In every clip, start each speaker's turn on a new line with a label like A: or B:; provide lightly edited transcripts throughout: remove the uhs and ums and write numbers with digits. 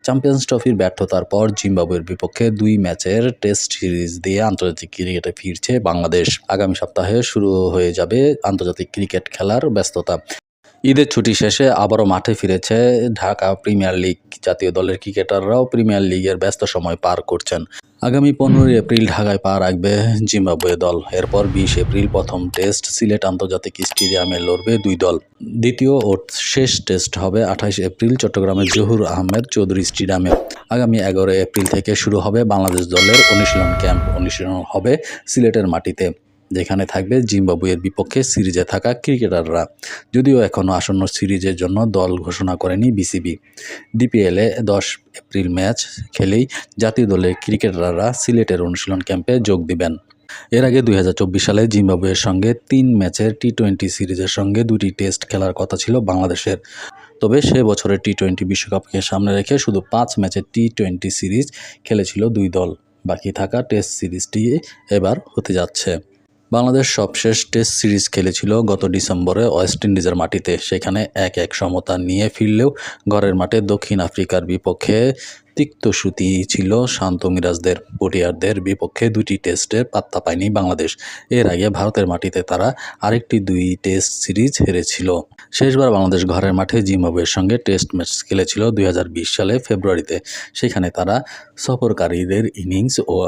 A: Champions ট্রফির ব্যর্থতার পর জিম্বাবুয়ের বিপক্ষে 2 ম্যাচের টেস্ট সিরিজ দিয়ে আন্তর্জাতিক ক্রিকেটে ফিরছে বাংলাদেশ। আগামী সপ্তাহে শুরু হয়ে যাবে আন্তর্জাতিক ক্রিকেট খেলার ব্যস্ততা। ঈদের ছুটি শেষে আবারও মাঠে ফিরেছে ঢাকা প্রিমিয়ার লিগ। জাতীয় দলের ক্রিকেটাররাও প্রিমিয়ার লিগের ব্যস্ত সময় পার করছেন। আগামী 15 এপ্রিল ঢাকায় পা রাখবে জিম্বাবুয়ে দল। এরপর 20 এপ্রিল প্রথম টেস্ট সিলেট আন্তর্জাতিক স্টেডিয়ামে লড়বে দুই দল। দ্বিতীয় ও শেষ টেস্ট হবে 28 এপ্রিল চট্টগ্রামের জহুর আহমেদ চৌধুরী স্টেডিয়ামে। আগামী 11 এপ্রিল থেকে শুরু হবে বাংলাদেশ দলের অনুশীলন ক্যাম্প। অনুশীলন হবে সিলেটের মাটিতে, যেখানে থাকবে জিম্বাবুয়ের বিপক্ষে সিরিজে থাকা ক্রিকেটাররা। যদিও এখনও আসন্ন সিরিজের জন্য দল ঘোষণা করেনি বিসিবি। ডিপিএলে 10 এপ্রিল ম্যাচ খেলেই জাতীয় দলের ক্রিকেটাররা সিলেটের অনুশীলন ক্যাম্পে যোগ দিবেন। এর আগে 2024 সালে জিম্বাবুয়ের সঙ্গে 3 ম্যাচের টি-20 সিরিজের সঙ্গে 2টি টেস্ট খেলার কথা ছিল বাংলাদেশের। তবে সে বছরের টি-20 বিশ্বকাপকে সামনে রেখে শুধু 5 ম্যাচের টি-20 সিরিজ খেলেছিল দুই দল। বাকি থাকা টেস্ট সিরিজটি এবার হতে যাচ্ছে। বাংলাদেশ সবশেষ টেস্ট সিরিজ খেলেছিল গত ডিসেম্বরে ওয়েস্ট ইন্ডিজের মাটিতে। সেখানে 1-1 সমতা নিয়ে ফিরলেও ঘরের মাঠে দক্ষিণ আফ্রিকার বিপক্ষে তিক্তসূতি ছিল শান্ত মিরাজদের। পটিয়ারদের বিপক্ষে 2টি টেস্টে পাত্তা পায়নি বাংলাদেশ। এর আগে ভারতের মাটিতে তারা আরেকটি 2 টেস্ট সিরিজ হেরেছিল। শেষবার বাংলাদেশ ঘরের মাঠে জিম্বাবুয়ের সঙ্গে টেস্ট ম্যাচ খেলেছিল 2020 সালে ফেব্রুয়ারিতে। সেখানে তারা সফরকারীদের ইনিংস ও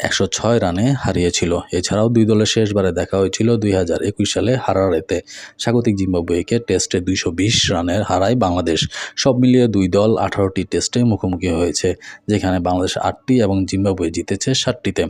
A: 106 রানে হারিয়েছিল। এছাড়াও দুই দলের শেষবারে দেখা হয়েছিল 2021 সালে হারারেতে। স্বাগতিক জিম্বাবুয়েকে টেস্টে 220 রানের হারায় বাংলাদেশ। সব মিলিয়ে দুই দল 18টি টেস্টে মুখোমুখি হয়েছে, যেখানে বাংলাদেশ 8টি এবং জিম্বাবুয়ে জিতেছে 7টিতে।